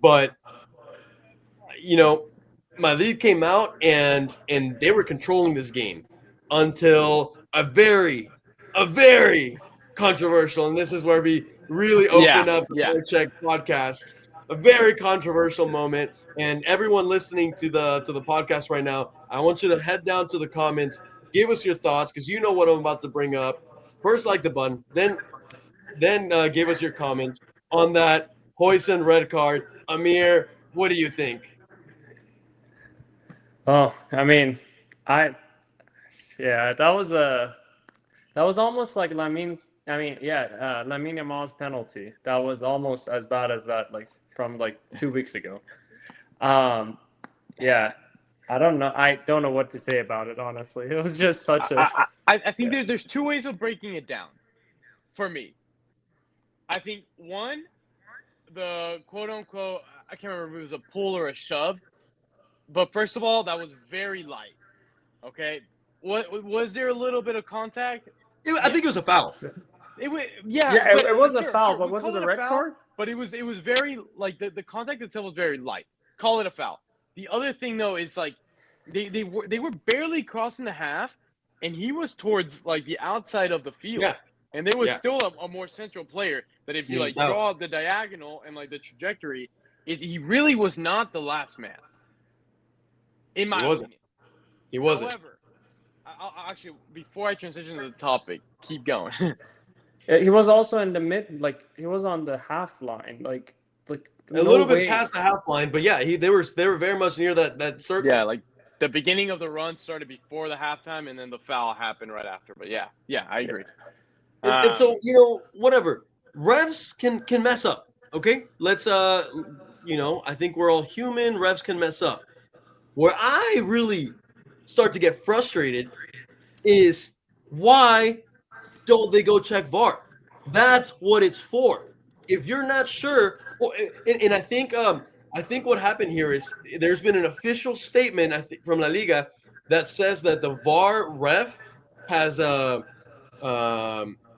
But Madrid came out and they were controlling this game until a very controversial, and this is where we really Yeah, open up the yeah. VAR Check podcast. A very controversial moment, and everyone listening to the podcast right now, I want you to head down to the comments, give us your thoughts because you know what I'm about to bring up. First, like the button, then give us your comments on that Huijsen red card. Amir, what do you think? Oh, I mean, I yeah, that was almost like Lamin's. I mean, yeah, Lamine Yamal's penalty. That was almost as bad as that, like from like 2 weeks ago. Um, yeah, I don't know what to say about it. Honestly, it was just such a I think yeah. there's two ways of breaking it down for me. I think one, the quote unquote, I can't remember if it was a pull or a shove, but first of all, that was very light. Okay, what was there a little bit of contact? I think it was a foul. It was, yeah, Yeah, but it was a sure, foul, sure, but we was it call a it a red foul, card? but it was very like the contact itself was very light. Call it a foul. The other thing though is like they were barely crossing the half, and he was towards like the outside of the field, Yeah, and there was yeah. still a more central player that if you like No, draw the diagonal and like the trajectory, he really was not the last man, in my he wasn't. opinion. He wasn't. However, I'll actually before I transition to the topic, keep going. He was also in the mid, like he was on the half line, like A no little bit way. past the half line, but yeah, they were very much near that circle. Yeah, like the beginning of the run started before the halftime, and then the foul happened right after. But yeah, I agree. And so whatever, refs can mess up. Okay, let's I think we're all human. Refs can mess up. Where I really start to get frustrated is why don't they go check VAR? That's what it's for. If you're not sure, well, and I think what happened here is there's been an official statement I think from La Liga that says that the VAR ref has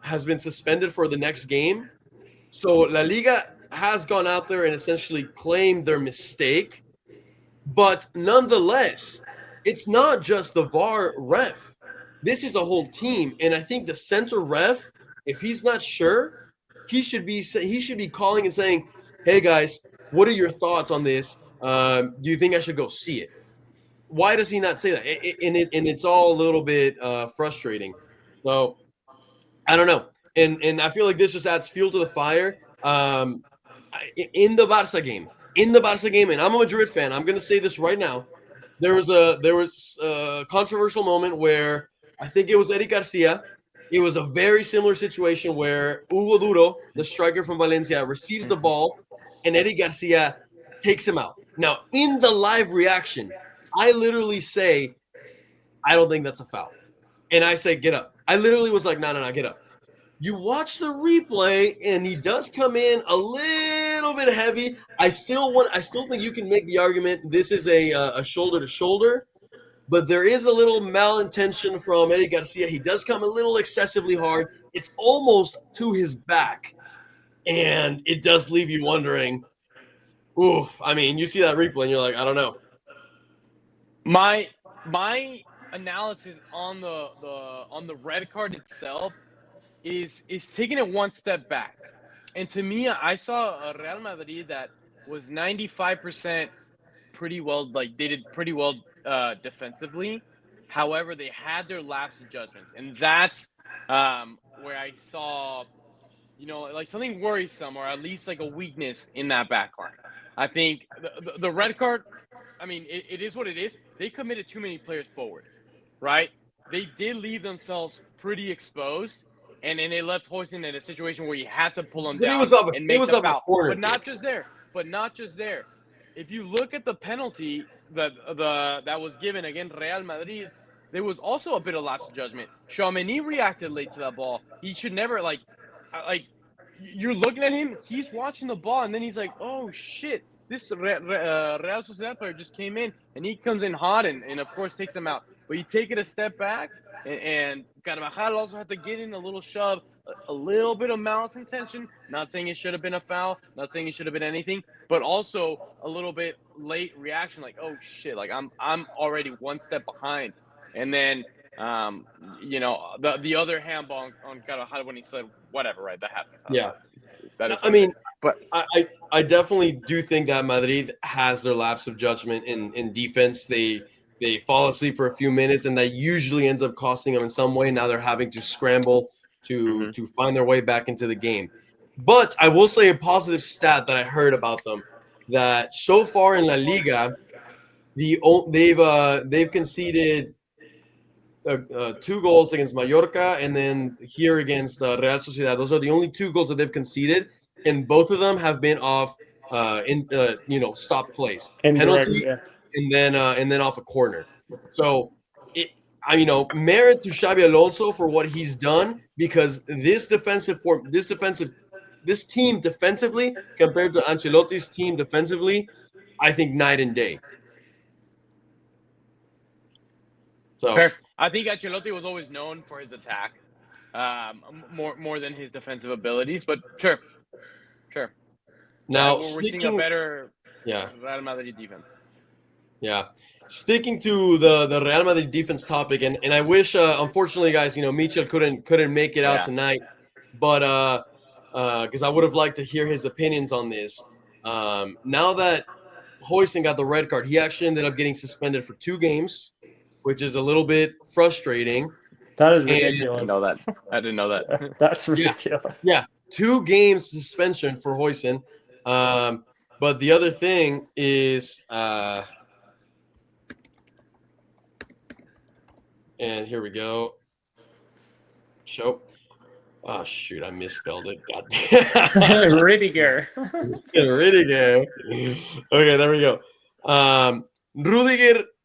has been suspended for the next game. So La Liga has gone out there and essentially claimed their mistake, but nonetheless, it's not just the VAR ref. This is a whole team, and I think the center ref, if he's not sure, he should be calling and saying, "Hey guys, what are your thoughts on this? Do you think I should go see it?" Why does he not say that? And it's all a little bit frustrating. So I don't know, and I feel like this just adds fuel to the fire. In the Barca game, and I'm a Madrid fan. I'm gonna say this right now. There was a controversial moment where I think it was Eddie Garcia. It was a very similar situation where Hugo Duro, the striker from Valencia, receives the ball, and Eddie Garcia takes him out. Now, in the live reaction, I literally say, I don't think that's a foul. And I say, get up. I literally was like, no, get up. You watch the replay, and he does come in a little bit heavy. I still think you can make the argument this is a shoulder to shoulder, but there is a little malintention from Eddie Garcia. He does come a little excessively hard. It's almost to his back, and it does leave you wondering. Oof! I mean, you see that replay, and you're like, I don't know. My analysis on the red card itself is taking it one step back, and to me, I saw a Real Madrid that was 95% pretty well. Like they did pretty well defensively. However, they had their lapse in judgments, and that's where I saw, like something worrisome, or at least like a weakness in that back line. I think the red card. I mean, it is what it is. They committed too many players forward, right? They did leave themselves pretty exposed, and then they left Huijsen in a situation where you had to pull him But down and make the foul. corner. But not just there. If you look at the penalty that was given against Real Madrid, there was also a bit of lapse of judgment. Tchouaméni reacted late to that ball. He should never like you're looking at him. He's watching the ball, and then he's like, "Oh shit." This Real Sociedad player just came in, and he comes in hot and of course takes him out. But you take it a step back, and Carvajal also had to get in a little shove, a little bit of malice intention. Not saying it should have been a foul. Not saying it should have been anything, but also a little bit late reaction, like, oh shit, like I'm already one step behind. And then the other handball on Carvajal when he said whatever, right? That happens. Yeah. That is I mean, but I definitely do think that Madrid has their lapse of judgment in defense. They fall asleep for a few minutes, and that usually ends up costing them in some way. Now they're having to scramble to find their way back into the game. But I will say a positive stat that I heard about them, that so far in La Liga, they've conceded 2 goals against Mallorca, and then here against Real Sociedad. Those are the only 2 goals that they've conceded, and both of them have been off stop plays, penalty, and then off a corner. So merit to Xabi Alonso for what he's done, because this team defensively compared to Ancelotti's team defensively, I think night and day. So fair. I think Ancelotti was always known for his attack, more than his defensive abilities. But sure. Now we're seeing a better Real Madrid defense. Yeah, sticking to the Real Madrid defense topic, and I wish, unfortunately, guys, Michel couldn't make it out tonight, but because I would have liked to hear his opinions on this. Now that Huijsen got the red card, he actually ended up getting suspended for 2 games, which is a little bit frustrating. That is ridiculous. I didn't know that. That's ridiculous. Yeah, 2 games suspension for Huijsen. But the other thing is, and here we go. Show. Oh shoot, I misspelled it. God damn. Rudiger. Rudiger. Okay, there we go. Rudiger